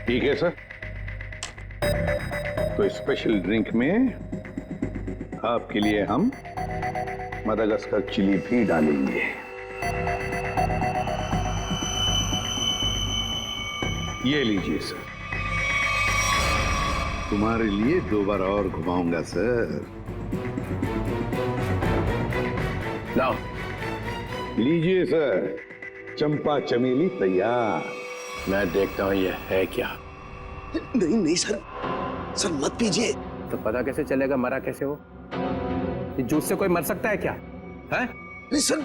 ठीक है सर, तो स्पेशल ड्रिंक में आपके लिए हम मदागास्कर चिली भी डालेंगे। ये लीजिए सर, तुम्हारे लिए 2 बार और घुमाऊंगा सर। लाओ, लीजिए सर, चंपा चमेली तैयार। मैं देखता हूं ये है क्या। नहीं नहीं सर, सर मत पीजिए। तो पता कैसे चलेगा मरा कैसे वो? जूस से कोई मर सकता है क्या? है? नहीं सर।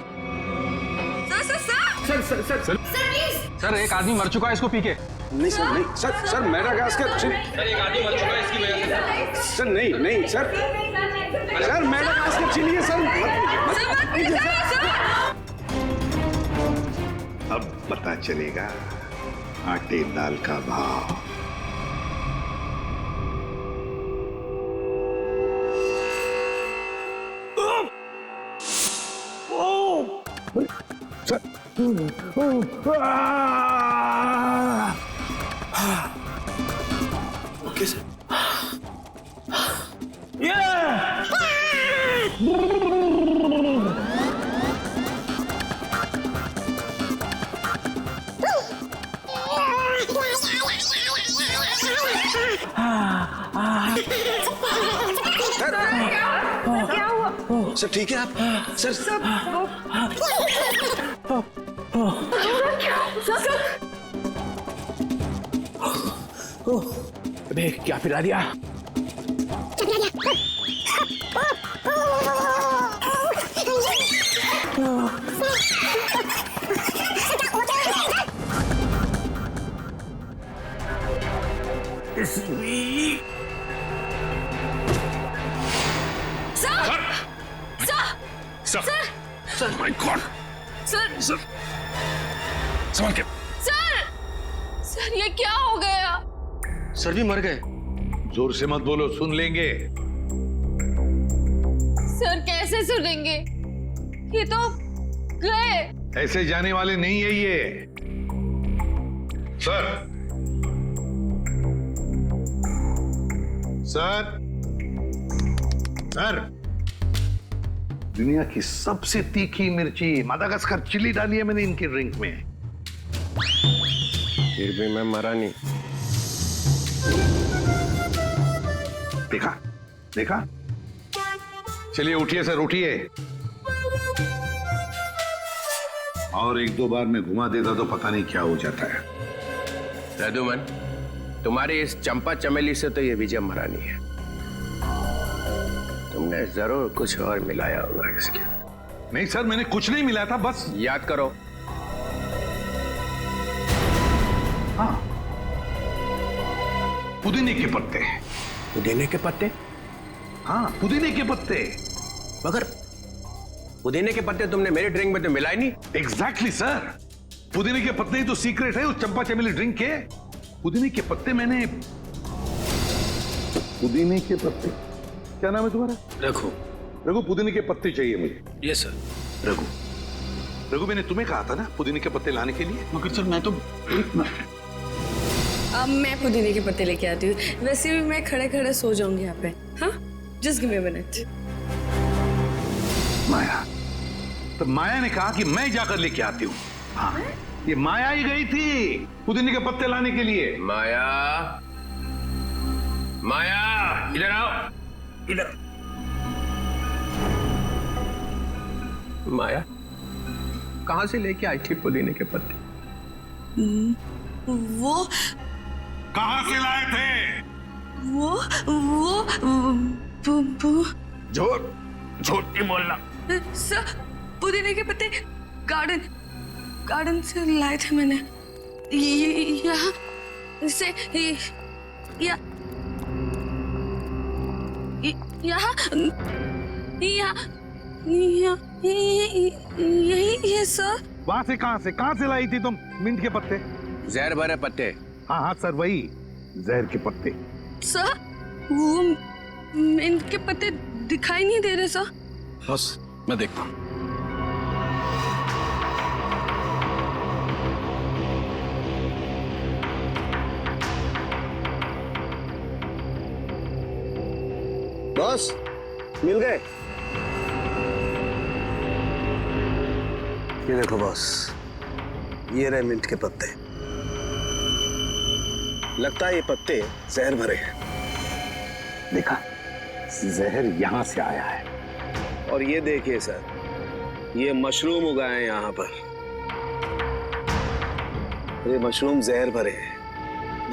Sir please. सर एक आदमी मर चुका है इसको पी के। नहीं सर, नहीं सर, सर मेडागास्कर सर एक आदमी मर चुका है इसकी वजह से। सर नहीं नहीं सर, सर मेडागास्कर चिली है सर। मत पीजिए सर। अब पता चलेगा आटे दाल का भाव। Okay sir. क्या हुआ? सर ठीक है आप? सर अबे क्या पिला दिया? सर माय गॉड, सर संभाल के। सर ये क्या हो गया? सर भी मर गए। जोर से मत बोलो, सुन लेंगे। सर कैसे सुनेंगे? ये तो गए। ऐसे जाने वाले नहीं है ये। सर, सर, सर, दुनिया की सबसे तीखी मिर्ची मदागास्कर चिली डाली है मैंने इनकी ड्रिंक में। फिर भी मैं मरा नहीं। देखा देखा। चलिए उठिए सर, उठिए। और 1-2 बार मैं घुमा देता तो पता नहीं क्या हो जाता है। रघुमन, तुम्हारी इस चंपा चमेली से तो ये विजय मरा नहीं है। तुमने जरूर कुछ और मिलाया होगा इसके। नहीं सर, मैंने कुछ नहीं मिला था, बस याद करो। हाँ, पुदीने के पत्ते। पुदीने के पत्ते? हाँ, पुदीने के पत्ते। मगर पुदीने के पत्ते तुमने मेरी ड्रिंक में तो मिलाए नहीं। एग्जैक्टली सर, पुदीने के पत्ते ही तो सीक्रेट है उस चंपा चमेली ड्रिंक के। पुदीने के पत्ते मैंने, पुदीने के पत्ते, क्या नाम है तुम्हारा? रघु। रघु, पुदीने के पत्ते चाहिए मुझे। Yes sir. रघु, रघु मैंने तुम्हें कहा था ना पुदीने के पत्ते लाने के लिए। मगर सर मैं तो अब मैं पुदीने के पत्ते लेके आती हूँ। वैसे भी मैं खड़े खड़े सो जाऊंगी यहाँ पे। हाँ, just give me a minute. Maya, तो माया ने कहा कि मैं जाकर लेके आती हूँ। हाँ, ये माया ही गई थी पुदीने के पत्ते लाने के लिए। माया, माया इधर आओ, इधर। माया कहां से लेके आई थी पुदीने के पत्ते? वो कहां से लाए थे? वो झूठ, झूठ नहीं बोलना। सर, पुदीने के पत्ते गार्डन से लाए थे मैंने। यहाँ से यही है सर। वहां से कहां से लाई थी तुम मिंट के पत्ते? जहर भरे पत्ते। हाँ हाँ सर, वही जहर के पत्ते। सर, वो मिंट के पत्ते दिखाई नहीं दे रहे सर। बस मैं देखता हूँ। बॉस मिल गए। ये देखो बॉस, ये रहे मिंट के पत्ते। लगता है ये पत्ते जहर भरे हैं। देखा, जहर यहां से आया है। और ये देखिए सर, ये मशरूम उगाए हैं यहाँ पर। ये मशरूम जहर भरे हैं,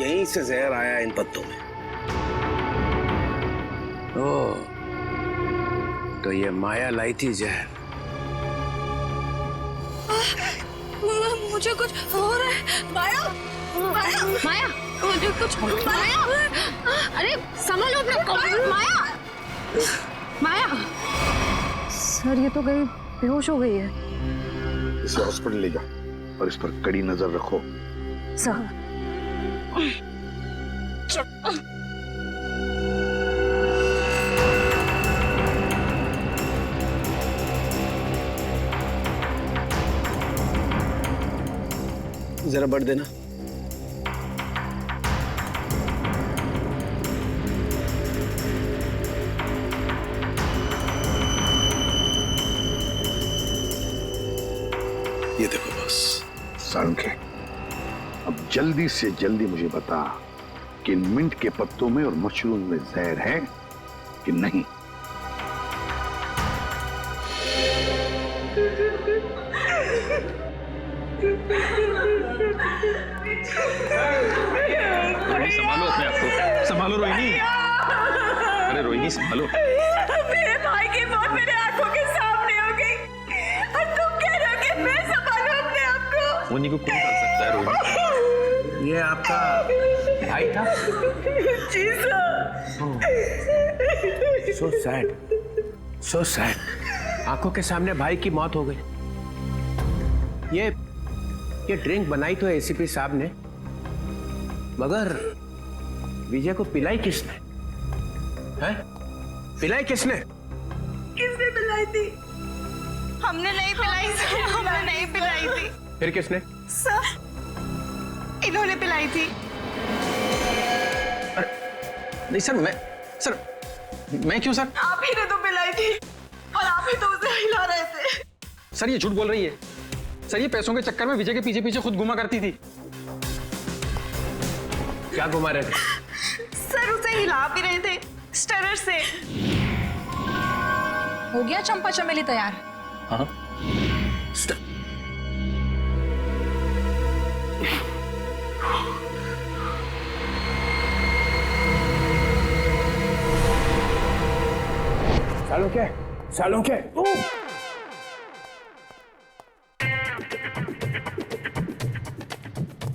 यहीं से जहर आया है इन पत्तों में। ओह, तो ये माया लाई थी जहर। मुझे कुछ हो रहा है। माया, माया, माया, मुझे कुछ माया, अरे संभालो अपना कॉल। माया, माया, सर ये तो गई, बेहोश हो गई है। इसे हॉस्पिटल ले जाओ और इस पर कड़ी नजर रखो। सर जरा बढ़ देना। ये देखो बॉस। सालुंखे, अब जल्दी से जल्दी मुझे बता कि इन मिंट के पत्तों में और मशरूम में जहर है कि नहीं। संभालो अपने आप को, संभालो रोहिणी। अरे रोहिणी संभालो। मेरे भाई की मौत मेरे आंखों के सामने हो गई और तुम कह रहे हो कि मैं संभालूं अपने आप को। मुन्नी को कौन कर सकता है रोहिणी? ये आपका भाई था? जी sir. So sad, so sad. आंखों के सामने भाई की मौत हो गई। ये ड्रिंक बनाई तो एसीपी साहब ने, मगर विजय को पिलाई किसने? हैं? पिलाई किसने? किसने पिलाई थी? हमने नहीं पिलाई सर, हमने नहीं पिलाई थी। फिर किसने? सर, इन्होंने पिलाई थी। नहीं सर, मैं क्यों सर? आप ही ने तो पिलाई थी और आप ही तो उसे हिला रहे थे। सर ये झूठ बोल रही है। सर ये पैसों के चक्कर में विजय के पीछे पीछे खुद घुमा करती थी। क्या घुमा रहे थे? सर उसे हिला भी रहे थे स्टरर से। हो गया चंपा चमेली तैयार? हाँ। सालुंखे, सालुंखे,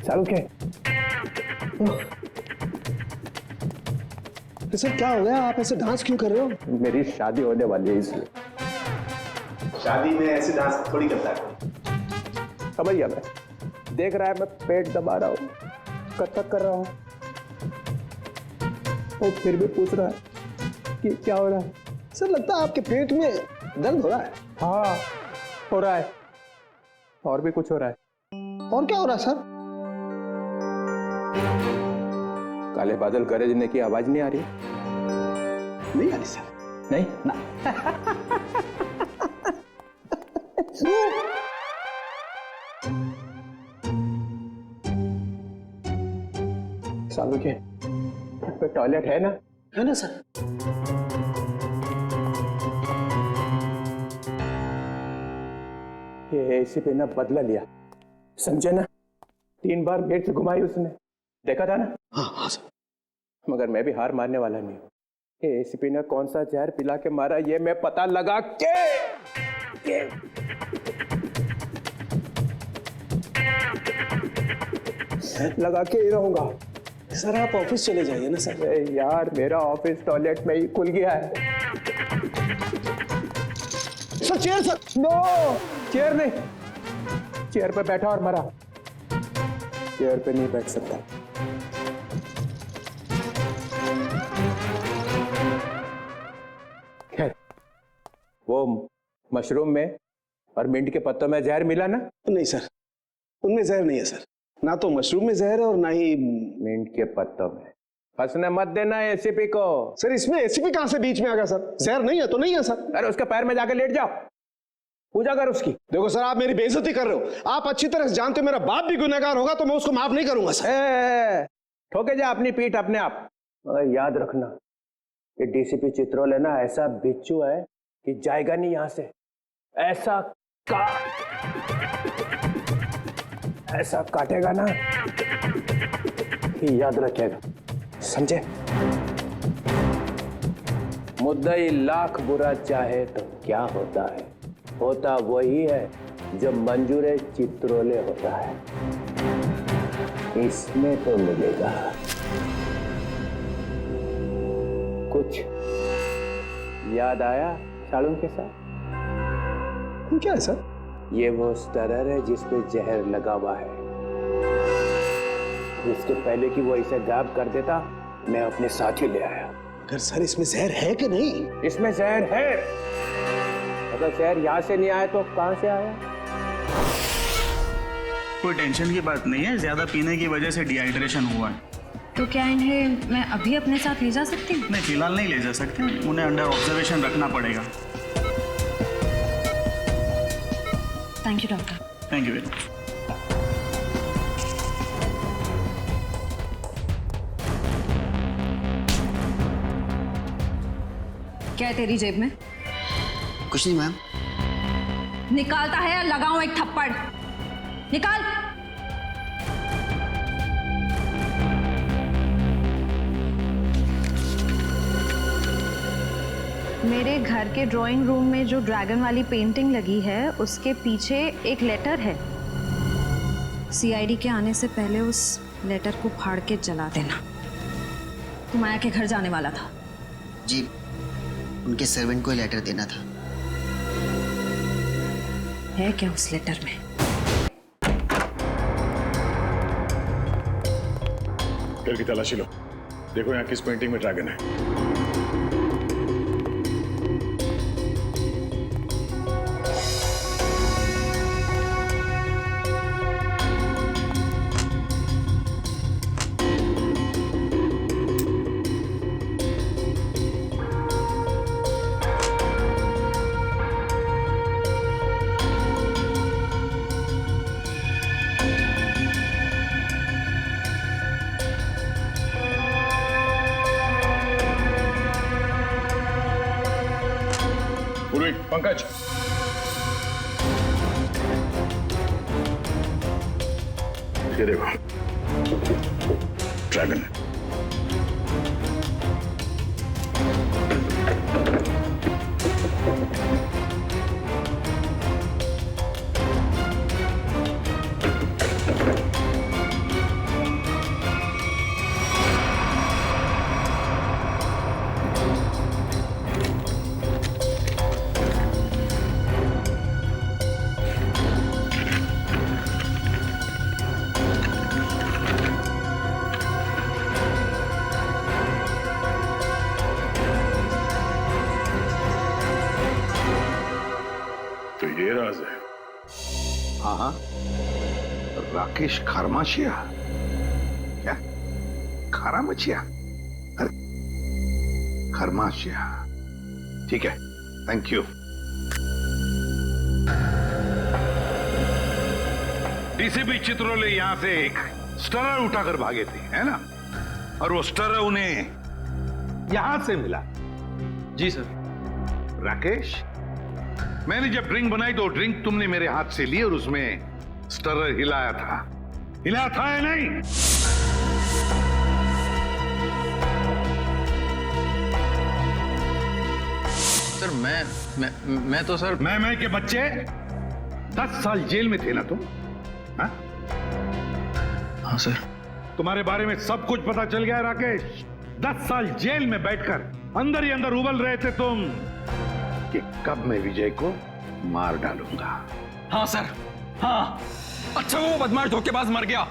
सालुंखे। सर क्या हो गया, आप ऐसे डांस क्यों कर रहे हो? मेरी शादी होने वाली है इसलिए। शादी में ऐसे डांस थोड़ी करता है। समझ गया मैं। देख रहा है मैं पेट दबा रहा हूँ, कथक कर रहा हूँ, और फिर भी पूछ रहा है कि क्या हो रहा है। सर लगता है आपके पेट में दर्द हो रहा है। हाँ हो रहा है, और भी कुछ हो रहा है। और क्या हो रहा है सर? काले बादल गरजने की आवाज नहीं आ रही? नहीं आ रही सर। नहीं ना। सालुंखे, पे टॉयलेट है ना? है ना सर। ये एसीपी ने बदला लिया, समझे ना? 3 बार गेट से घुमाई उसने, देखा था ना? हाँ हाँ सर। मगर मैं भी हार मानने वाला नहीं हूँ। ये एसीपी ने कौन सा जहर पिला के मारा ये मैं पता लगा के ही रहूंगा। सर आप ऑफिस चले जाइए ना सर। अरे यार मेरा ऑफिस टॉयलेट में ही खुल गया है। Sir chair sir. No, chair नहीं, चेयर पे बैठा और मरा, चेयर पे नहीं बैठ सकता। खैर, वो मशरूम में और मिंट के पत्तों में जहर मिला ना? नहीं सर, उनमें जहर नहीं है सर। ना तो मशरूम में जहर है और ना ही मिंट के पत्तों में। फंसने मत देना एसीपी को। सर इसमें एसीपी कहां से बीच में आ गया सर? जहर नहीं है तो नहीं है सर। अरे उसके पैर में जाके लेट जाओ, पूजा कर उसकी। देखो सर, आप मेरी बेइज्जती कर रहे हो। आप अच्छी तरह से जानते हो मेरा बाप भी गुनहगार होगा तो मैं उसको माफ नहीं करूंगा सर। ठोके जा अपनी पीठ अपने आप। मगर याद रखना ये डीसीपी चित्रोले ना ऐसा बिच्छू है कि जाएगा नहीं यहां से। ऐसा काटेगा ना कि याद रखेगा, समझे? मुद्दई लाख बुरा चाहे तो क्या होता है, होता वही है जो मंजूर चित्रोले होता है। इसमें तो मिलेगा कुछ। याद आया साड़ू के साथ? क्या है सर? ये वो स्टरर है जिसपे जहर लगा हुआ है। इसके पहले कि वो इसे गायब कर देता, मैं अपने साथ ही ले आया। अगर सर इसमें जहर है कि नहीं? इसमें जहर है। अगर जहर यहाँ से नहीं आया तो कहाँ से आया? कोई टेंशन की बात नहीं है, ज्यादा पीने की वजह से डिहाइड्रेशन हुआ है। तो क्या इन्हें मैं अभी अपने साथ ले जा सकती हूँ? नहीं, फिलहाल नहीं ले जा सकते, उन्हें अंडर ऑब्जर्वेशन रखना पड़ेगा। Thank you doctor. Thank you very much. क्या है तेरी जेब में? कुछ नहीं मैम। निकालता है या लगाऊं एक थप्पड़? निकाल। मेरे घर के ड्राइंग रूम में जो ड्रैगन वाली पेंटिंग लगी है उसके पीछे एक लेटर है। सीआईडी के आने से पहले उस लेटर को फाड़ के जला देना। तू माया के घर जाने वाला था? जी, उनके सर्वेंट को लेटर देना था। है क्या उस लेटर में? घर की तलाशी लो, देखो यहाँ किस पेंटिंग में ड्रैगन है। पंकज, ये देखो ड्रैगन। ये राज है। हाँ हाँ, राकेश खरमाशिया। क्या खरामचिया? अरे खरमाशिया, ठीक है, थैंक यू। डीसीपी चित्रोले यहां से एक स्टरर उठाकर भागे थे, है ना? और वो स्टरर उन्हें यहां से मिला। जी सर। राकेश, मैंने जब ड्रिंक बनाई तो ड्रिंक तुमने मेरे हाथ से ली और उसमें स्टरर हिलाया था या नहीं? सर मैं तो सर मैं के बच्चे 10 साल जेल में थे ना तुम? हाँ? हाँ सर। तुम्हारे बारे में सब कुछ पता चल गया है राकेश। 10 साल जेल में बैठकर अंदर ही अंदर उबल रहे थे तुम कि कब मैं विजय को मार डालूंगा। हाँ सर, हाँ। अच्छा वो बदमाश धोखेबाज मर गया,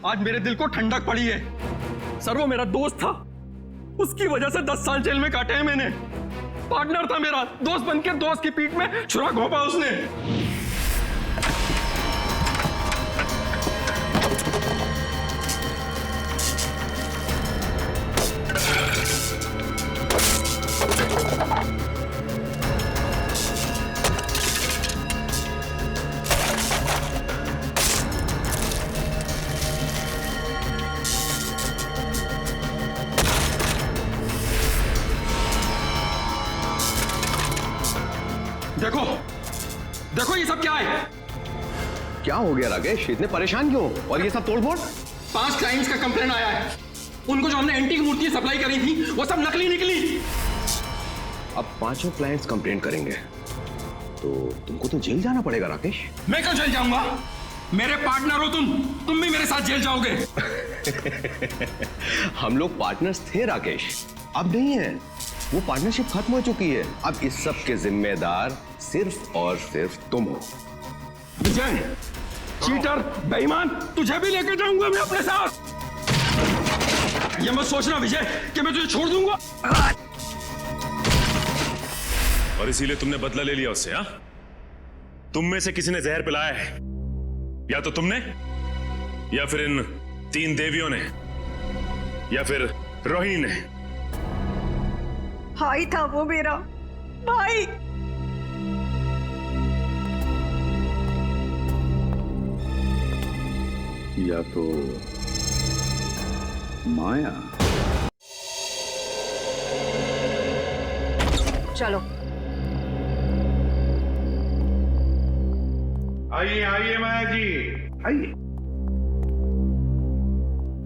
आज मेरे दिल को ठंडक पड़ी है। सर वो मेरा दोस्त था, उसकी वजह से 10 साल जेल में काटे हैं मैंने। पार्टनर था मेरा, दोस्त बनके दोस्त की पीठ में छुरा घोंपा उसने। देखो देखो ये सब क्या है? क्या हो गया राकेश, इतने परेशान क्यों? और ये सब तोड़फोड़? 5 क्लाइंट्स का कंप्लेन आया है। उनको जो हमने एंटीक मूर्ति सप्लाई करी थी वो सब नकली निकली। अब 5 क्लाइंट्स कंप्लेन करेंगे तो तुमको तो जेल जाना पड़ेगा राकेश। मैं क्यों जेल जाऊंगा? मेरे पार्टनर हो तुम भी मेरे साथ जेल जाओगे। हम लोग पार्टनर्स थे राकेश, अब नहीं है। वो पार्टनरशिप खत्म हो चुकी है। अब इस सब के जिम्मेदार सिर्फ और सिर्फ तुम हो। विजय, चीटर, बेईमान, तुझे भी लेकर जाऊंगा मैं अपने साथ। ये मत सोचना विजय कि मैं तुझे छोड़ दूंगा। और इसीलिए तुमने बदला ले लिया उससे, हाँ? तुम में से किसी ने जहर पिलाया है, या तो तुमने, या फिर इन 3 देवियों ने, या फिर रोहिणी ने। भाई था वो मेरा भाई। या तो माया। चलो आइए आइए माया जी, आइए।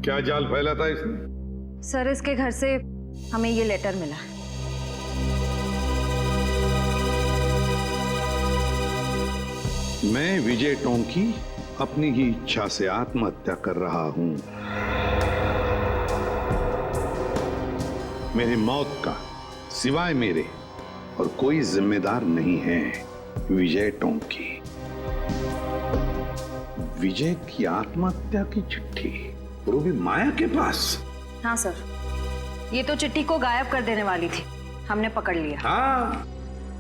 क्या जाल फैला था इसने? सर, इसके घर से हमें ये लेटर मिला। मैं विजय टोंकी अपनी ही इच्छा से आत्महत्या कर रहा हूं। मेरी मौत का सिवाय मेरे और कोई जिम्मेदार नहीं है। विजय टोंकी। विजय की आत्महत्या की चिट्ठी, और वो भी माया के पास। हाँ सर, ये तो चिट्ठी को गायब कर देने वाली थी, हमने पकड़ लिया। हाँ,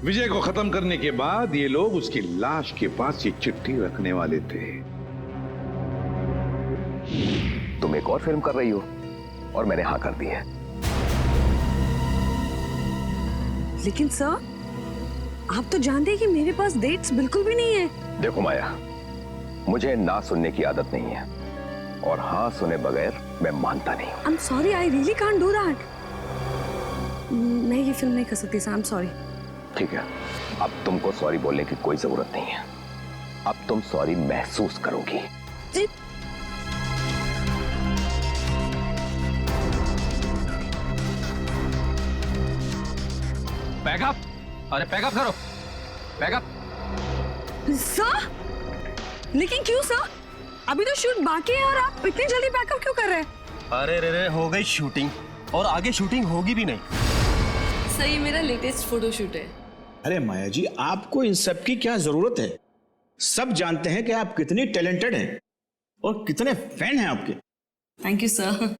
विजय को खत्म करने के बाद ये लोग उसकी लाश के पास ये चिट्ठी रखने वाले थे। तुम एक और फिल्म कर रही हो और मैंने हाँ कर दी है। लेकिन सर, आप तो जानते हैं कि मेरे पास डेट्स बिल्कुल भी नहीं है। देखो माया, मुझे ना सुनने की आदत नहीं है और हाँ सुने बगैर मैं मानता नहीं। आई am sorry, I really can't do that. मैं ये फिल्म नहीं कर सकती सर, आई एम सॉरी। ठीक है, अब तुमको सॉरी बोलने की कोई जरूरत नहीं है। अब तुम सॉरी महसूस करोगी। जी। पैकअप, अरे पैकअप करो, पैकअप। सर, लेकिन क्यों सर? अभी तो शूट बाकी है और आप इतनी जल्दी पैकअप क्यों कर रहे हैं? अरे रे हो गई शूटिंग, और आगे शूटिंग होगी भी नहीं। सर, ये मेरा लेटेस्ट फोटोशूट है। अरे माया जी, आपको इन सब की क्या जरूरत है? सब जानते हैं कि आप कितनी टैलेंटेड हैं और कितने फैन हैं आपके। Thank you sir.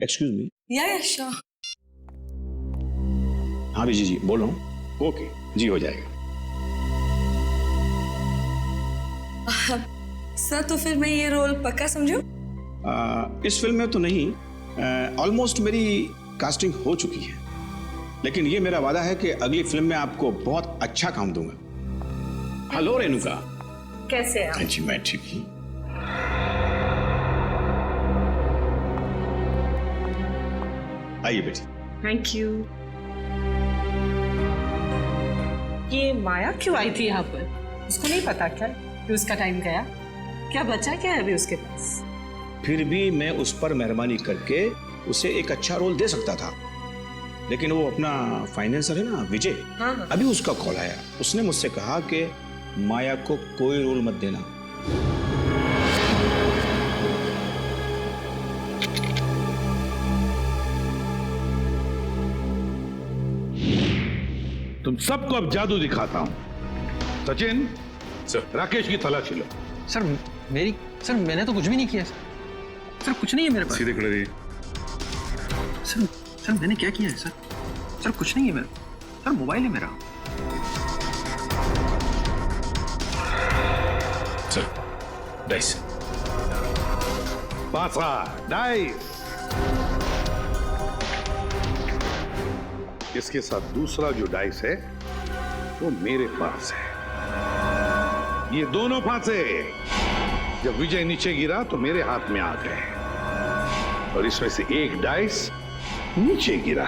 Excuse me. या श्योर। हाँ विजय जी, बोल रहा हूँ। ओके जी, हो जाएगा। सर, तो फिर मैं ये रोल पक्का समझूं? इस फिल्म में तो नहीं, ऑलमोस्ट मेरी कास्टिंग हो चुकी है, लेकिन ये मेरा वादा है कि अगली फिल्म में आपको बहुत अच्छा काम दूंगा। हेलो रेणुका, कैसे आप? जी मैं ठीक हूँ। आइए बेटी। Thank you. ये माया क्यों आई थी यहाँ पर? उसको नहीं पता क्या कि उसका टाइम गया? क्या बचा क्या है अभी उसके पास? फिर भी मैं उस पर मेहरबानी करके उसे एक अच्छा रोल दे सकता था, लेकिन वो अपना फाइनेंसर है ना विजय, हाँ। अभी उसका कॉल आया। उसने मुझसे कहा कि माया को कोई रोल मत देना। तुम सबको अब जादू दिखाता हूं। सचिन, राकेश की तलाशी लो। सर मैंने तो कुछ भी नहीं किया सर, कुछ नहीं है मेरे पास। सीधे खड़े रहिए। सर मैंने क्या किया है सर कुछ नहीं है मेरा। सर मोबाइल है मेरा। Sir dice. पासा डाइस। इसके साथ दूसरा जो डाइस है वो मेरे पास है। ये दोनों फांसे जब विजय नीचे गिरा तो मेरे हाथ में आ गए, और इसमें से एक डाइस नीचे गिरा।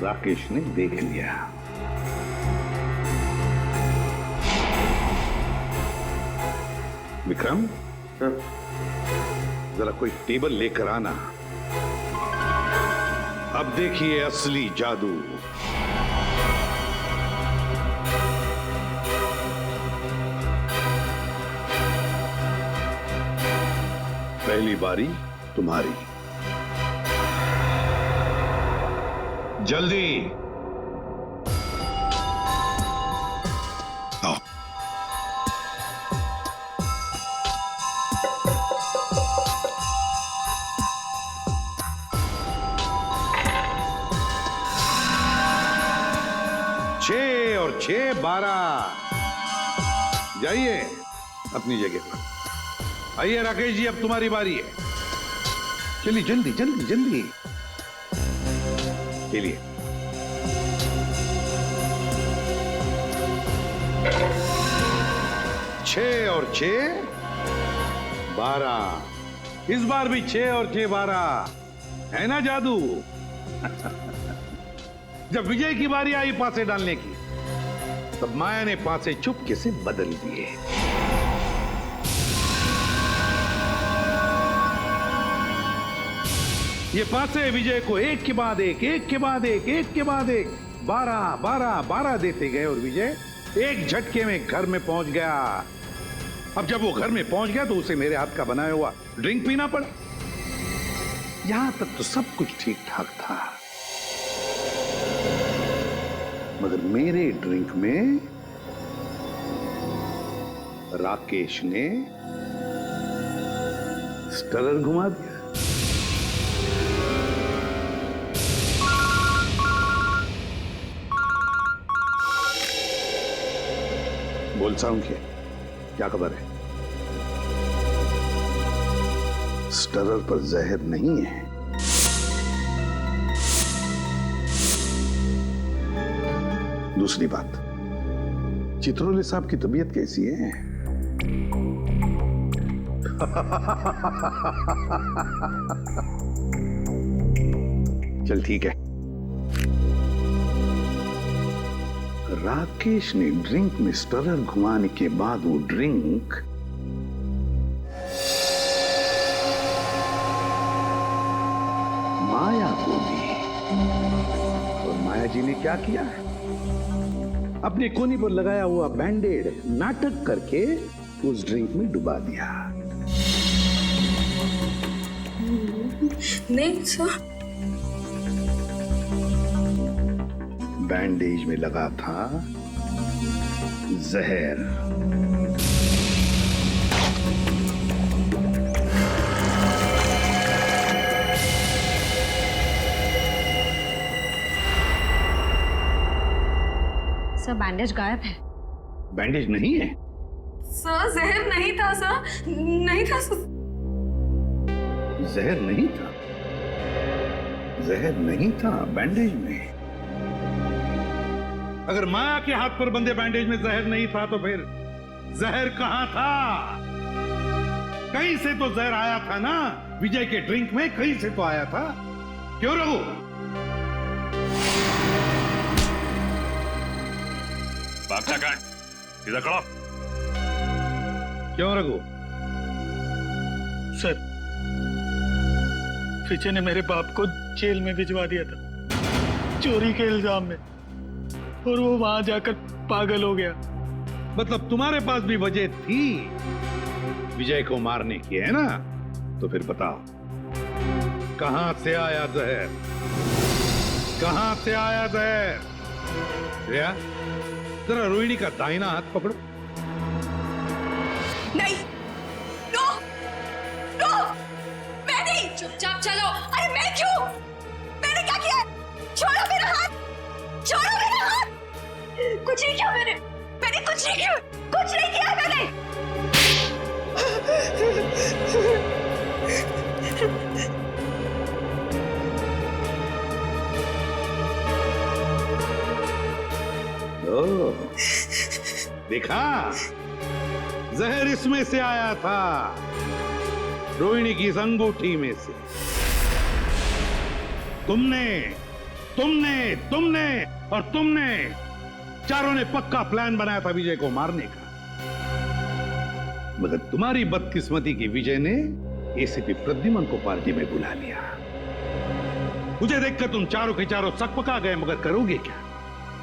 राकेश ने देख लिया। विक्रम, जरा कोई टेबल लेकर आना। अब देखिए असली जादू। पहली बारी तुम्हारी। जल्दी आओ। छह और 6 12। जाइए अपनी जगह पर। आइए राकेश जी, अब तुम्हारी बारी है। चलिए जल्दी जल्दी जल्दी चलिए। 6 और 6 12। इस बार भी 6 और 6 12 है ना जादू? जब विजय की बारी आई पासे डालने की, तब माया ने पासे चुपके से बदल दिए। ये पासे विजय को एक के बाद एक, एक के बाद एक, एक के बाद एक 12 12 12 देते गए और विजय एक झटके में घर में पहुंच गया। अब जब वो घर में पहुंच गया तो उसे मेरे हाथ का बनाया हुआ ड्रिंक पीना पड़ा। यहां तक तो सब कुछ ठीक ठाक था, मगर मेरे ड्रिंक में राकेश ने स्टरर घुमा दिया। बोल साउंड क्या खबर है? स्टरर पर जहर नहीं है। दूसरी बात, चित्रोले साहब की तबीयत कैसी है? चल ठीक है। राकेश ने ड्रिंक में स्टरर घुमाने के बाद वो ड्रिंक माया को दी, और माया जी ने क्या किया? अपने कोनी पर लगाया हुआ बैंडेड नाटक करके उस ड्रिंक में डुबा दिया। नहीं सर, बैंडेज में लगा था जहर। सर बैंडेज गायब है। बैंडेज नहीं है सर, जहर नहीं था सर, नहीं था सर। जहर नहीं था, जहर नहीं था बैंडेज में। अगर माया के हाथ पर बंधे बैंडेज में जहर नहीं था तो फिर जहर कहां था? कहीं से तो जहर आया था ना, विजय के ड्रिंक में कहीं से तो आया था। क्यों रघु? भागता कहां? सीधा खड़ा। क्यों रघु? सर, विजय ने मेरे बाप को जेल में भिजवा दिया था चोरी के इल्जाम में, और वो वहां जाकर पागल हो गया। मतलब तुम्हारे पास भी वजह थी विजय को मारने की, है ना? तो फिर बताओ, कहां से आया जहर? कहां से आया जहर? श्रेया, जरा रोहिणी का दाहिना हाथ पकड़ो। नहीं, नो, नो, मैं नहीं। चुपचाप चलो। अरे मैं क्यों? मैंने क्या किया? छोड़ो मेरा हाथ, छोड़ो मेरा हाथ। कुछ नहीं किया मैंने कुछ नहीं किया, कुछ नहीं किया मैंने। ओ, देखा, जहर इसमें से आया था, रोहिणी की इस अंगूठी में से। तुमने तुमने तुमने और तुमने चारों ने पक्का प्लान बनाया था विजय को मारने का। मगर तुम्हारी बदकिस्मती की विजय ने एसीपी प्रद्युमन को पार्टी में बुला लिया। मुझे देखकर तुम चारों के चारों सकपका गए, मगर करोगे क्या?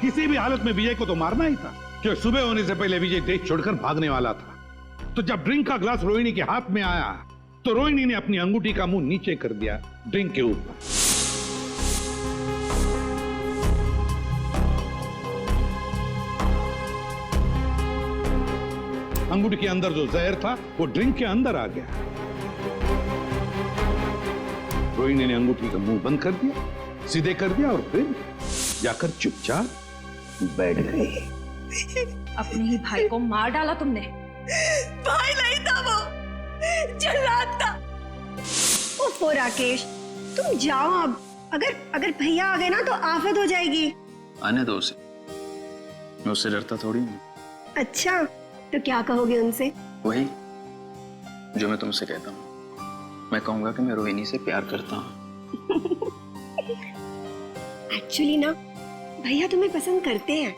किसी भी हालत में विजय को तो मारना ही था, जो सुबह होने से पहले विजय देश छोड़कर भागने वाला था। तो जब ड्रिंक का ग्लास रोहिणी के हाथ में आया तो रोहिणी ने अपनी अंगूठी का मुंह नीचे कर दिया ड्रिंक के ऊपर। अंगूठी के अंदर जो जहर था वो ड्रिंक के अंदर आ गया। रोहिणी ने अंगूठी का मुंह बंद कर दिया, सीधे कर दिया और फिर जाकर चुपचाप बैठ गई। अपने ही भाई को मार डाला तुमने। भाई नहीं था वो, जल्लाद था। ओफो राकेश, तुम जाओ अब। अगर भैया आ गए ना तो आफत हो जाएगी। आने दो उसे, मैं उससे डरता थोड़ी हूँ। अच्छा, तो क्या कहोगे उनसे? वही जो मैं तुमसे कहता हूँ। मैं कहूंगा कि मैं रोहिणी से प्यार करता हूँ। एक्चुअली ना भैया तुम्हें पसंद करते हैं,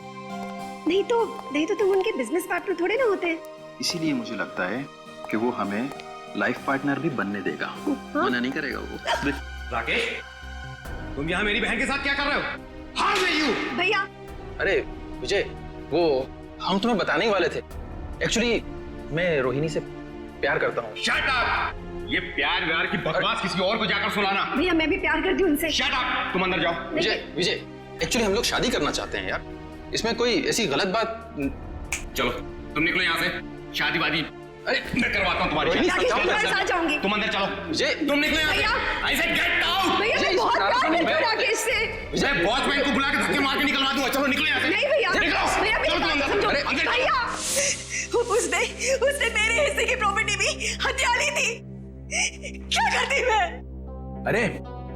नहीं तो तुम उनके बिजनेस पार्टनर थोड़े ना होते हैं। इसीलिए मुझे लगता है कि वो हमें लाइफ पार्टनर भी बनने देगा। मना नहीं करेगा वो। राकेश, तुम यहाँ मेरी बहन के साथ क्या कर रहे हो? How are you? भैया। अरे विजय, वो हम तुम्हें बताने ही वाले थे। एक्चुअली मैं रोहिणी से प्यार करता हूँ। Shut up! ये प्यार व्यार की बकवास किसी और को जाकर सुनाना। भैया मैं भी प्यार करती हूँ उनसे। Shut up! तुम अंदर जाओ। विजय, एक्चुअली हम लोग शादी करना चाहते हैं यार। इसमें कोई ऐसी गलत बात। चलो तुम निकलो यहाँ से। शादी वादी अरे मैं करवाता हूँ तुम्हारी। तुम्हारे साथ जाऊंगी। तुम अंदर चलो। विजय, तुम निकलो यहाँ से। I said get out! भैया मैं बहुत प्यार करती हूँ राकेश से। मैं वॉचमैन को बुला के धक्के मार के निकलवा दूंगा। चलो निकलो यहाँ से। नहीं भैया, निकलो। भैया चलो तुम अंदर। अरे अंदर भैया, उसने मेरे हिस्से की प्रॉपर्टी भी हथिया ली थी। क्या करती मैं? अरे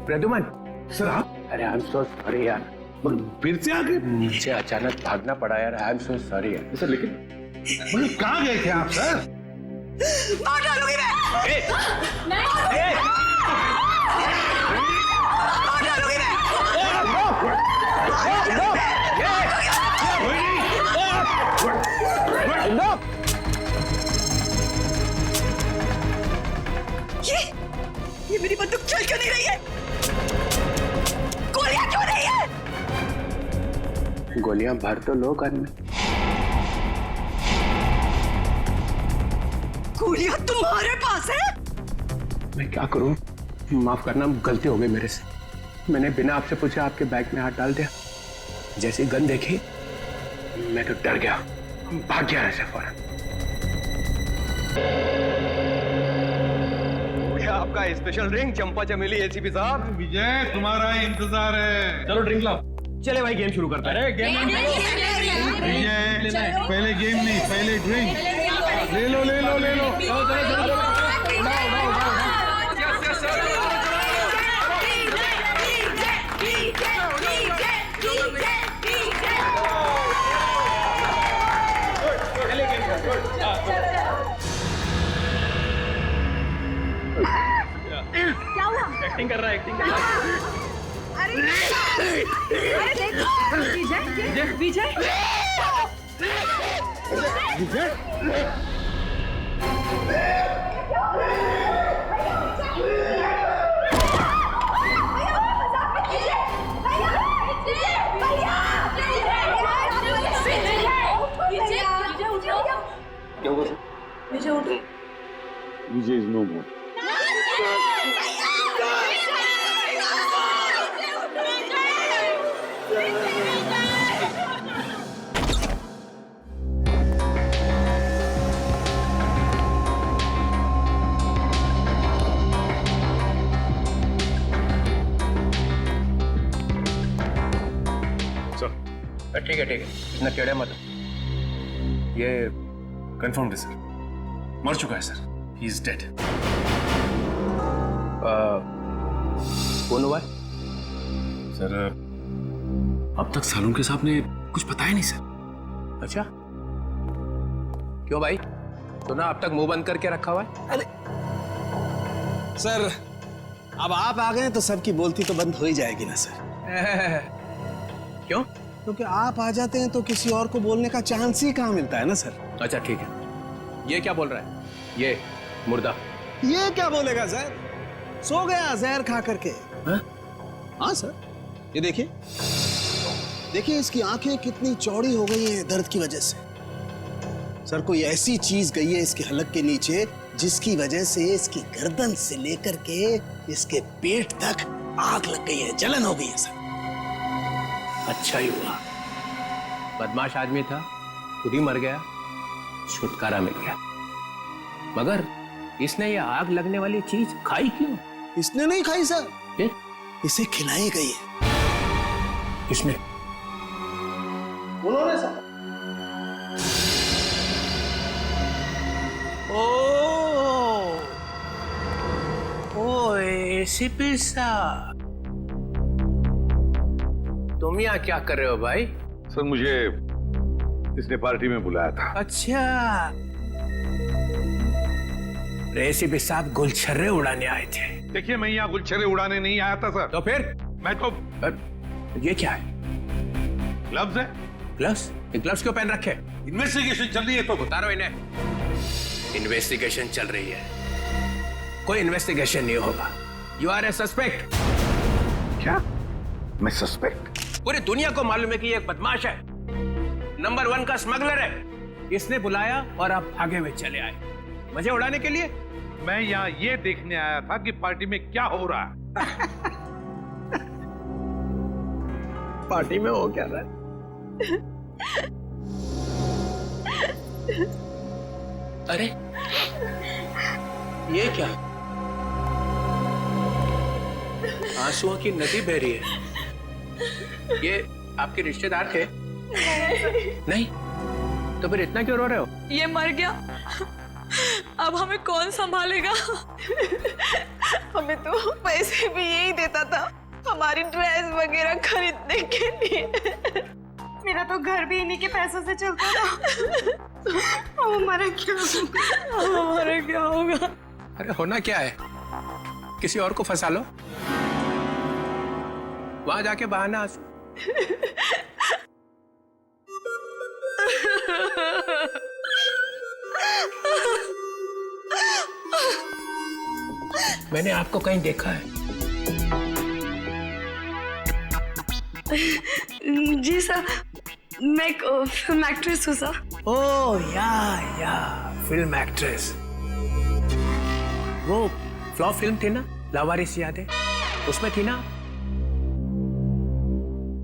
प्रद्युमन सर, आप? अरे आई एम सो सॉरी यार, फिर से आगे नीचे अचानक भागना पड़ा यार। आई एम सो सॉरी यार सर। लेकिन मतलब कहाँ गए थे आप सर? मार डालूंगी मैं। मार डालूंगी मैं। ये मेरी बंदूक चल क्यों नहीं रही है? गोलियां क्यों नहीं है? गोलियां भर तो लो गन में। गोलियां तुम्हारे पास है? मैं क्या करूं? माफ करना, गलती हो गई मेरे से। मैंने बिना आपसे पूछे आपके बैग में हाथ डाल दिया। जैसे गन देखी मैं तो डर गया, भाग गया ऐसे फौरन। आपका स्पेशल ड्रिंक चंपा चमेली एसीपी साहब। विजय तुम्हारा इंतजार है। चलो ड्रिंक लाओ। चले भाई गेम शुरू करते हैं। विजय पहले गेम नहीं, पहले ड्रिंक। ले लो ले लो ले लो। क्या हुआ? एक्टिंग कर रहा है, एक्टिंग कर रहा है। अरे देखो विजय विजय विजय इज नो मोर। ठीक है इतना टेढ़े मत। ये कंफर्म है सर, मर चुका है सर। He is dead. कौन हुआ? सर अब तक सालून के साहब ने कुछ बताया नहीं सर। अच्छा क्यों भाई? तो ना अब तक मुंह बंद करके रखा हुआ है? सर अब आप आ गए तो सबकी बोलती तो बंद हो ही जाएगी ना सर। क्यों? क्योंकि आप आ जाते हैं तो किसी और को बोलने का चांस ही कहाँ मिलता है ना सर। अच्छा ठीक है, ये क्या बोल रहा है? ये मुर्दा ये क्या बोलेगा सर? सो गया जहर खा करके। हाँ सर, ये देखिए देखिए इसकी आंखें कितनी चौड़ी हो गई हैं दर्द की वजह से। सर कोई ऐसी चीज गई है इसके हलक के नीचे जिसकी वजह से इसकी गर्दन से लेकर के इसके पेट तक आग लग गई है, जलन हो गई है सर। अच्छा ही हुआ, बदमाश आदमी था, खुद ही मर गया, छुटकारा मिल गया। मगर इसने ये आग लगने वाली चीज खाई क्यों? इसने नहीं खाई सर, फिर? इसे खिलाई गई है। किसने? उन्होंने सर। ओ एसीपी साहब, तुम यहाँ क्या कर रहे हो भाई? सर मुझे इसने पार्टी में बुलाया था। अच्छा, एसीपी साहब गुलछर्रे उड़ाने आए थे। देखिए मैं यहाँ गुलछर्रे उड़ाने नहीं आया था सर। तो फिर? मैं तो ये क्या है? ग्लव्स है। ग्लव्स? ये ग्लव्स क्यों पहन रखे? इन्वेस्टिगेशन चल रही है तो उतारो इन्हें। इन्वेस्टिगेशन चल रही है, कोई इन्वेस्टिगेशन नहीं होगा। You are a suspect. क्या? मैं सस्पेक्ट? पूरी दुनिया को मालूम है कि ये एक बदमाश है, नंबर 1 का स्मगलर है। इसने बुलाया और आप भागे हुए चले आए मजे उड़ाने के लिए। मैं यहाँ ये देखने आया था कि पार्टी में क्या हो रहा है। पार्टी में हो क्या रहा है? अरे ये क्या? आंसुओं की नदी बह रही है। ये आपके रिश्तेदार थे? नहीं, तो फिर इतना क्यों रो रहे हो? ये मर गया, अब हमें कौन संभालेगा? हमें तो पैसे भी यही देता था हमारी ड्रेस वगैरह खरीदने के लिए। मेरा तो घर भी इन्हीं के पैसों से चलता था। हमारा क्या होगा? अरे होना क्या है, किसी और को फंसा लो, वहां जाके बहाना आंसू। मैंने आपको कहीं देखा है? जी सर, मैं एक फिल्म एक्ट्रेस हूँ सर। ओह या फिल्म एक्ट्रेस। वो फ्लॉप फिल्म थी ना, लावारिस याद है? उसमें थी ना?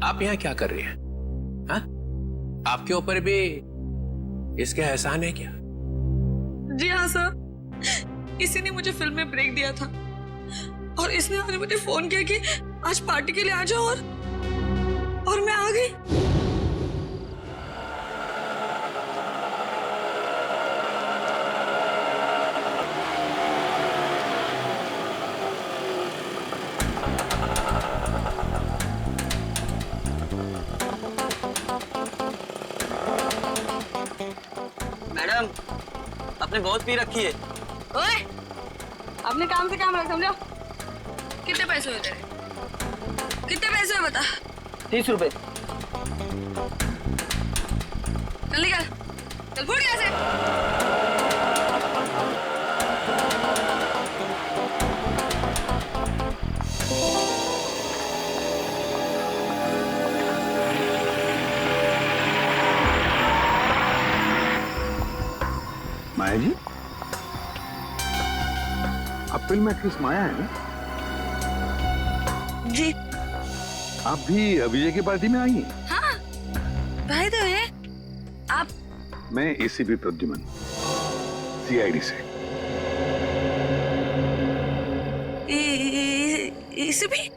आप यहाँ क्या कर रही हैं? हाँ? आपके ऊपर भी इसके एहसान है क्या? जी हाँ सर, इसी ने मुझे फिल्म में ब्रेक दिया था और इसने आज मुझे फोन किया कि आज पार्टी के लिए आ जाओ और मैं आ गई। मैडम, आपने बहुत पी रखी है। ओए, अपने काम से काम रख, समझो। कितने पैसे हुए तेरे? कितने पैसे हुए बता? 30 रुपए। चल निकल, चल फुट यहाँ से। माया जी, आप फिल्म एक्ट्रेस माया है ना? जी। आप भी विजय की पार्टी में आई हैं? हाँ, भाई तो है आप? मैं एसीपी प्रद्युमन, सीआईडी से। एसीपी?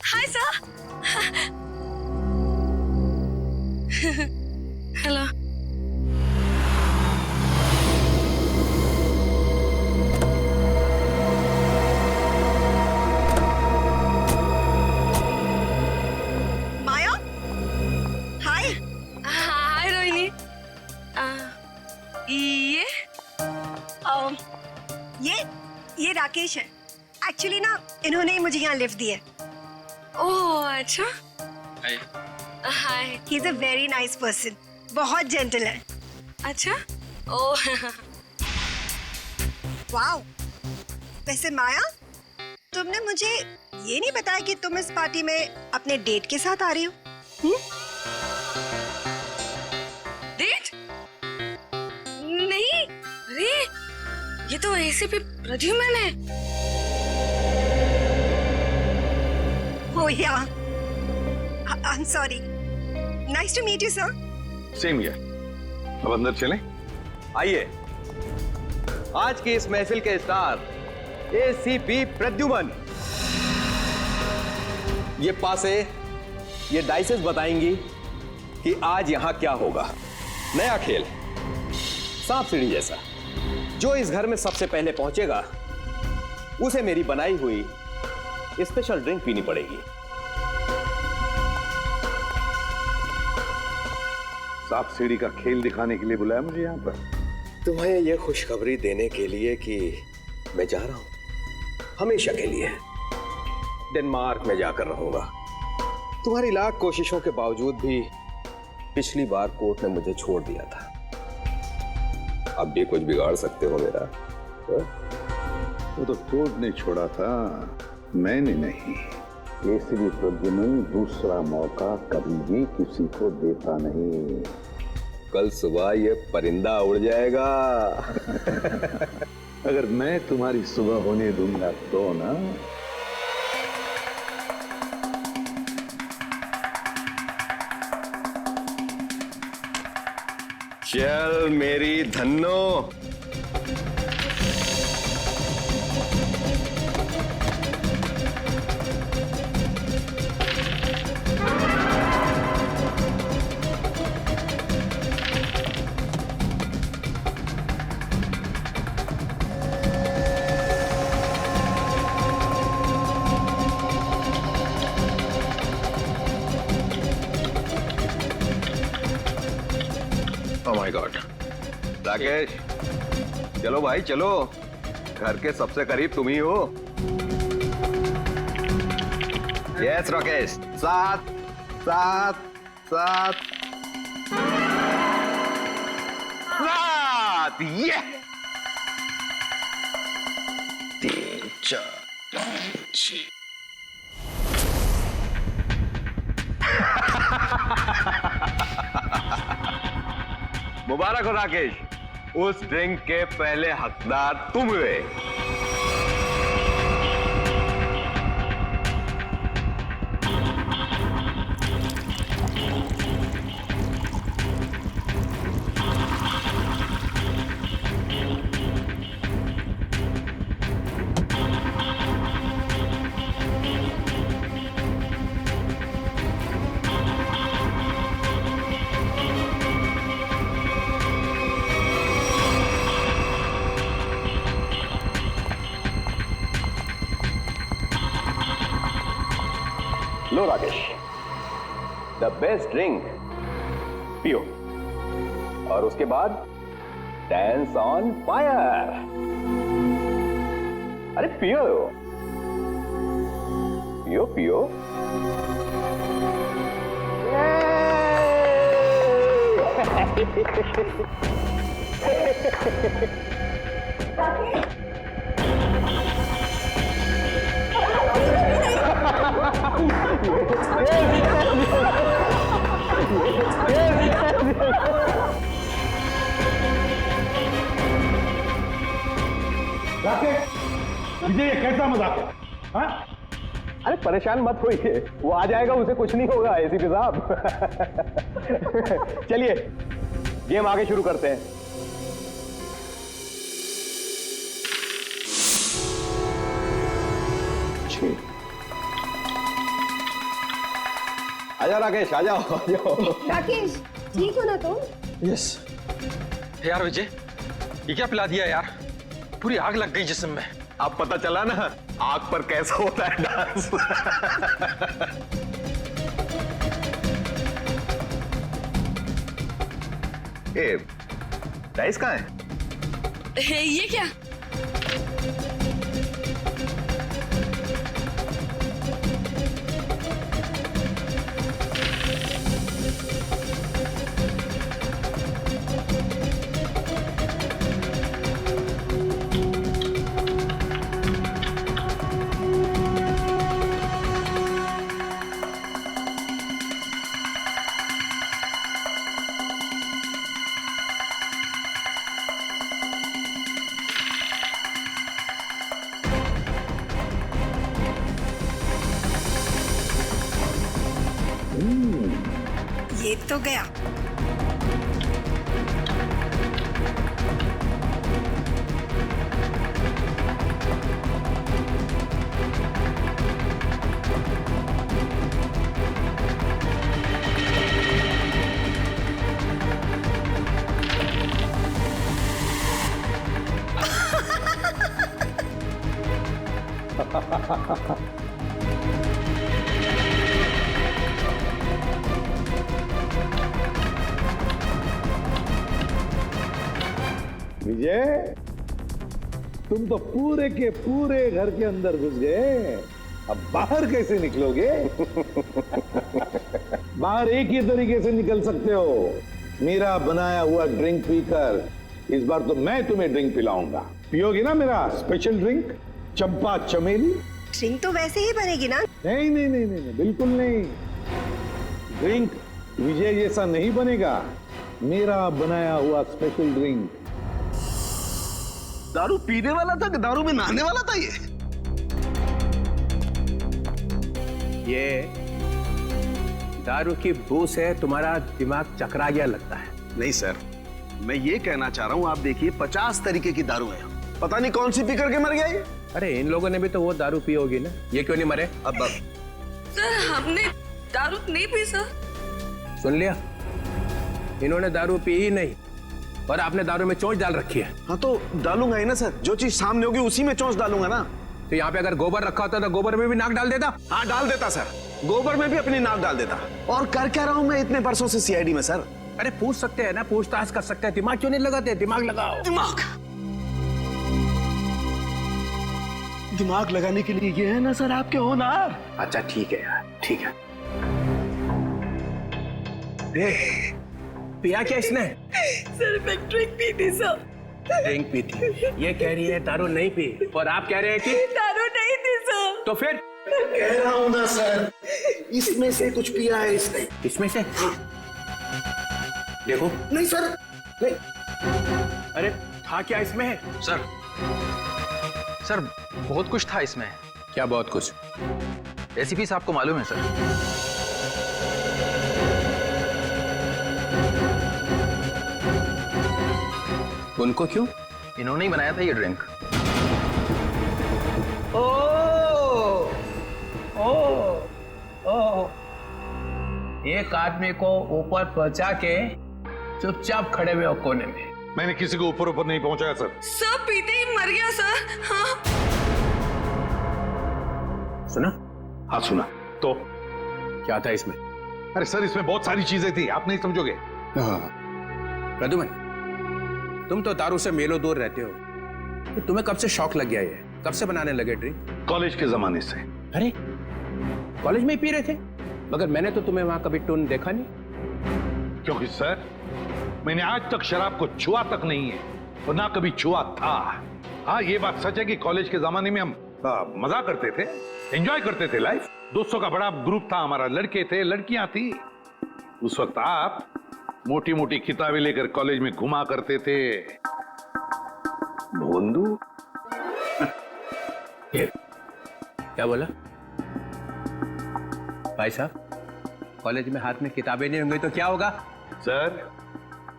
Hi sir. हेलो। माया, हाय। हाय रोहिणी। राकेश है। एक्चुअली ना इन्होंने ही मुझे यहाँ लिफ्ट दिया। ओह अच्छा। Hi. He is a very nice person, बहुत जेंटल है। अच्छा। ओह। वाओ। वैसे माया, तुमने मुझे ये नहीं बताया कि तुम इस पार्टी में अपने डेट के साथ आ रही हो। डेट? नहीं, अरे ये तो एसीपी प्रद्युमन है। Oh yeah, I am sorry. Nice to meet you sir. Same here. अब अंदर चलें? आइए, आज की इस महफिल के स्टार एसीपी प्रद्युमन। ये पासे, ये डाइसेस बताएंगी कि आज यहां क्या होगा। नया खेल, सांप सीढ़ी जैसा। जो इस घर में सबसे पहले पहुंचेगा उसे मेरी बनाई हुई स्पेशल ड्रिंक पीनी पड़ेगी। सांप सीढ़ी का खेल दिखाने के लिए बुलाया मुझे यहाँ पर? तुम्हें यह खुशखबरी देने के लिए कि मैं जा रहा हूं हमेशा के लिए। डेनमार्क में जाकर रहूंगा। तुम्हारी लाख कोशिशों के बावजूद भी पिछली बार कोर्ट ने मुझे छोड़ दिया था। अब भी कुछ बिगाड़ सकते हो मेरा? वो तो कोर्ट ने छोड़ा था, मैंने नहीं। एसीपी प्रद्युमन दूसरा मौका कभी भी किसी को देता नहीं। कल सुबह ये परिंदा उड़ जाएगा। अगर मैं तुम्हारी सुबह होने दूंगा तो ना। चल मेरी Dhanno. Oh my God. Rakesh, चलो भाई चलो, घर के सबसे करीब तुम ही हो। यस राकेश, सात सात सात सात, ये 3 4 5 6। मुबारक हो राकेश, उस ड्रिंक के पहले हकदार तुम हुए। लो राकेश, द बेस्ट ड्रिंक पियो और उसके बाद डांस ऑन फायर। अरे पियो पियो पियो। मुझे ये कैसा मजाक है? हाँ? अरे परेशान मत होइए, वो आ जाएगा, उसे कुछ नहीं होगा एसीपी साहब। चलिए गेम आगे शुरू करते हैं। आजा राकेश, आ जाओ आ जाओ। राकेश, ठीक हो ना तुम? यस। यार विजय, ये क्या पिला दिया यार? पूरी आग लग गई जिस्म में। अब पता चला ना आग पर कैसा होता है डांस। ए, डाइस कहाँ है? ये क्या? ये तो गया। विजय, तुम तो पूरे के पूरे घर के अंदर घुस गए, अब बाहर कैसे निकलोगे? बाहर एक ही तरीके से निकल सकते हो, मेरा बनाया हुआ ड्रिंक पीकर। इस बार तो मैं तुम्हें ड्रिंक पिलाऊंगा, पियोगी ना मेरा स्पेशल ड्रिंक चंपा चमेली? ड्रिंक तो वैसे ही बनेगी ना? नहीं नहीं नहीं नहीं, बिल्कुल नहीं। ड्रिंक विजय जैसा नहीं बनेगा, मेरा बनाया हुआ स्पेशल ड्रिंक। दारू पीने वाला था कि दारू में नहाने वाला था ये दारू की बू से तुम्हारा दिमाग चकरा गया लगता है। नहीं सर, मैं ये कहना चाह रहा हूँ, आप देखिए 50 तरीके की दारू है, पता नहीं कौन सी पी करके मर गया ये। अरे इन लोगों ने भी तो वो दारू पी होगी ना, ये क्यों नहीं मरे? अब सर हमने दारू नहीं पी सर। सुन लिया, इन्होंने दारू पी ही नहीं और आपने दारू में चोंच डाल रखी है। हाँ तो डालूंगा ही ना सर, जो चीज सामने होगी उसी में चोंच डालूंगा ना। तो यहाँ पे अगर गोबर रखा होता तो गोबर में भी नाक डाल देता? हाँ डाल देता सर, गोबर में भी अपनी नाक डाल देता। और कर क्या रहा हूँ मैं इतने वर्षों से सीआईडी में सर? अरे पूछ सकते हैं ना, पूछताछ कर सकते हैं, दिमाग क्यों नहीं लगाते? दिमाग लगाओ। दिमाग लगाने के लिए ये है ना सर आपके होनहार। अच्छा ठीक है यार, ठीक है। पिया क्या इसने? सर मैं ड्रिंक पी थी सर। ड्रिंक पी थी, ये कह रही है दारू नहीं पी, और आप कह रहे हैं कि दारू नहीं थी सर। तो फिर? कह रहा हूँ ना सर, इसमें से कुछ पिया है इसने। इसमें से? देखो। नहीं सर, नहीं। अरे था क्या इसमें? सर बहुत कुछ था इसमें। क्या बहुत कुछ? एसीपी साहब को मालूम है सर। उनको क्यों? इन्होंने ही बनाया था ये ड्रिंक। ओ, ओ, ओ। एक आदमी को ऊपर पहुंचा के चुपचाप खड़े हुए कोने में। मैंने किसी को ऊपर ऊपर नहीं पहुंचाया सर। सब पीते ही मर गया सर। हाँ सुना? हाँ सुना। तो क्या था इसमें? अरे सर इसमें बहुत सारी चीजें थी, आप नहीं समझोगे। प्रद्युमन, तुम तो दारू से मेलो दूर रहते हो, तो तुम्हें कब से शौक लग गया ये? कब से बनाने लगे ड्रिंक? कॉलेज के जमाने से। अरे कॉलेज में ही पी रहे थे? मगर मैंने तो तुम्हें वहां कभी टून देखा नहीं। क्योंकि सर मैंने आज तक शराब को छुआ तक नहीं है और ना कभी छुआ था। हाँ ये बात सच है कि कॉलेज के जमाने में हम मजा करते थे, एंजॉय करते थे लाइफ। दोस्तों का बड़ा ग्रुप था हमारा, लड़के थे लड़कियां थी। उस वक्त आप मोटी मोटी किताबें लेकर कॉलेज में घुमा करते थे। भोंदू क्या बोला भाई साहब? कॉलेज में हाथ में किताबें नहीं होंगी तो क्या होगा? सर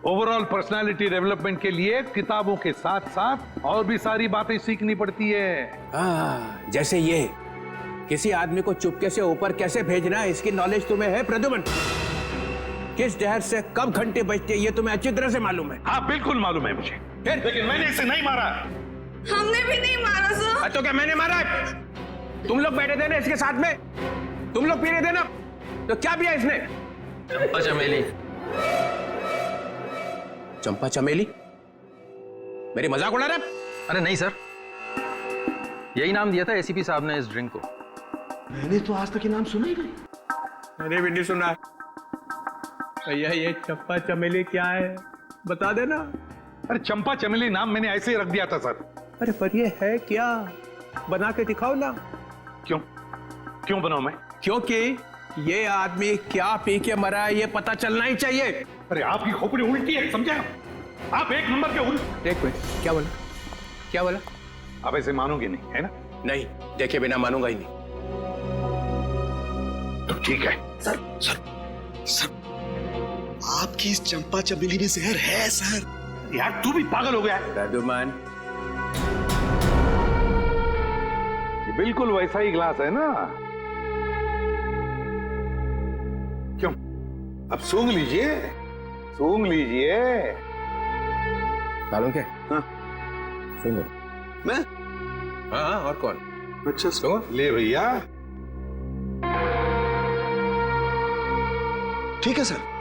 ओवरऑल पर्सनालिटी डेवलपमेंट के लिए किताबों के साथ साथ और भी सारी बातें सीखनी पड़ती है। जैसे ये किसी आदमी को चुपके से ऊपर कैसे भेजना है, इसकी नॉलेज तुम्हें है प्रद्युमन? किस जहर से कब घंटे बजते ये तुम्हें अच्छी तरह से मालूम है? हाँ बिल्कुल मालूम है मुझे। फिर? लेकिन मैंने इसे नहीं मारा। हमने भी नहीं मारा सर। तो क्या मैंने मारा? तुम लोग बैठे थे ना इसके साथ में, तुम लोग पी रहे थे ना, तो क्या पिया इसने? चंपा चमेली। चंपा चमेली? मेरी मजाक उड़ा रहा? अरे नहीं सर, यही नाम दिया था एसीपी साहब ने इस ड्रिंक को। मैंने तो आज तक ये नाम सुना ही नहीं। मैंने भी नहीं सुना। भैया ये चंपा चमेली क्या है बता देना। अरे चंपा चमेली नाम मैंने ऐसे ही रख दिया था सर। अरे पर ये है क्या? बना के दिखाओ ना। क्यों? क्यों बनाऊं मैं? क्योंकि ये आदमी क्या पी के मरा है ये पता चलना ही चाहिए। अरे आपकी खोपड़ी उल्टी है, समझे आप? एक नंबर के उल्ट। एक मिनट, क्या बोला? क्या बोला? आप ऐसे मानोगे नहीं है ना? नहीं, देखे बिना मानूंगा ही नहीं। सब ठीक है। सर सर सर, आपकी इस चंपा चमेली में जहर है सर। यार तू भी पागल हो गया है। दादूमान, ये बिल्कुल वैसा ही ग्लास है ना? क्यों? अब सूंघ लीजिए, सूंघ लीजिए। डालूं क्या? हाँ सुनो। मैं? हाँ, और कौन? अच्छा सुनो। ले भैया। ठीक है सर।